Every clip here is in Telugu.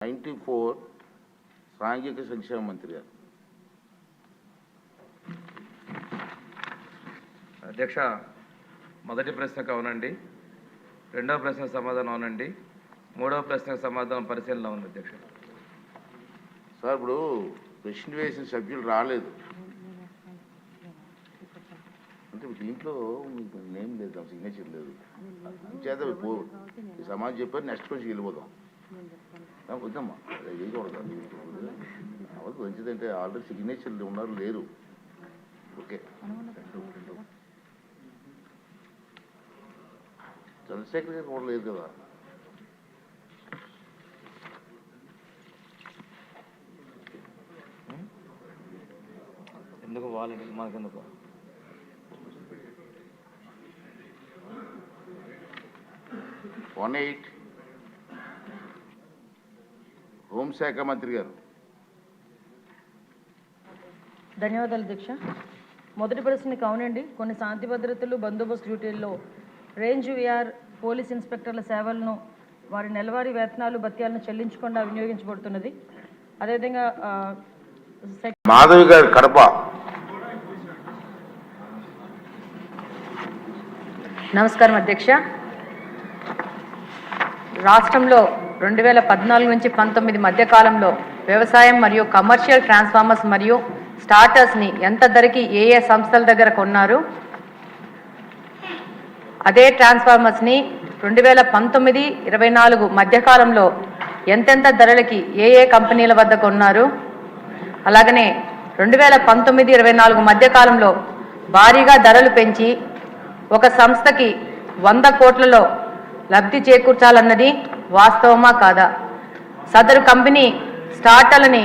94 సాంఘిక సంక్షేమ మంత్రి గారు. అధ్యక్ష, మొదటి ప్రశ్నకు అవునండి, రెండవ ప్రశ్నకు సమాధానం అవునండి, మూడవ ప్రశ్నకు సమాధానం పరిశీలన ఉంది అధ్యక్ష. సార్, ఇప్పుడు ప్రశ్న వేసిన సభ్యులు రాలేదు అంటే దీంట్లో మీకు నేమ్ లేదు, సిగ్నేచర్ లేదు. చేత ఈ సమాజం చెప్పారు, నెక్స్ట్ క్వశ్చన్ వెళ్ళిపోదాం. వద్దమ్మా, వేయకూడదు. అవద్దు, మంచిదంటే ఆల్రెడీ సిగ్నేచర్లు ఉన్నారు, లేరు. ఓకే, చంద్రశేఖర్ గారు కూడా లేదు కదా. ఎందుకు వాళ్ళని మాకెందుకు? హోంశాఖ మంత్రి గారు. ధన్యవాదాలు అధ్యక్ష. మొదటి ప్రశ్నకి అవునండి, కొన్ని శాంతి భద్రతలు బందోబస్తు డ్యూటీల్లో రేంజ్ విఆర్ పోలీస్ ఇన్స్పెక్టర్ల సేవలను వారి నెలవారీ వేతనాలు భత్యాలను చెల్లించకుండా వినియోగించబడుతున్నది. అదేవిధంగా మాధవి గారు, కడప. నమస్కారం అధ్యక్ష. రాష్ట్రంలో 2014 నుంచి 19 మధ్యకాలంలో వ్యవసాయం మరియు కమర్షియల్ ట్రాన్స్ఫార్మర్స్ మరియు స్టార్టర్స్ని ఎంత ధరకి ఏ సంస్థల దగ్గర కొన్నారు? అదే ట్రాన్స్ఫార్మర్స్ని 2019-24 మధ్యకాలంలో ఎంతెంత ధరలకి ఏ కంపెనీల వద్ద కొన్నారు? అలాగనే 2019-24 మధ్యకాలంలో భారీగా ధరలు పెంచి ఒక సంస్థకి 100 కోట్లలో లబ్ధి చేకూర్చాలన్నది వాస్తవమా కాదా? సదరు కంపెనీ స్టార్టర్లని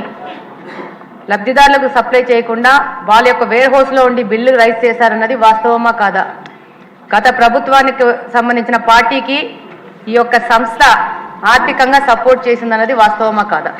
లబ్ధిదారులకు సప్లై చేయకుండా వాళ్ళ యొక్క వేర్ హౌస్లో ఉండి బిల్లు రైజ్ చేశారన్నది వాస్తవమా కాదా? గత ప్రభుత్వానికి సంబంధించిన పార్టీకి ఈ యొక్క సంస్థ ఆర్థికంగా సపోర్ట్ చేసిందన్నది వాస్తవమా కాదా?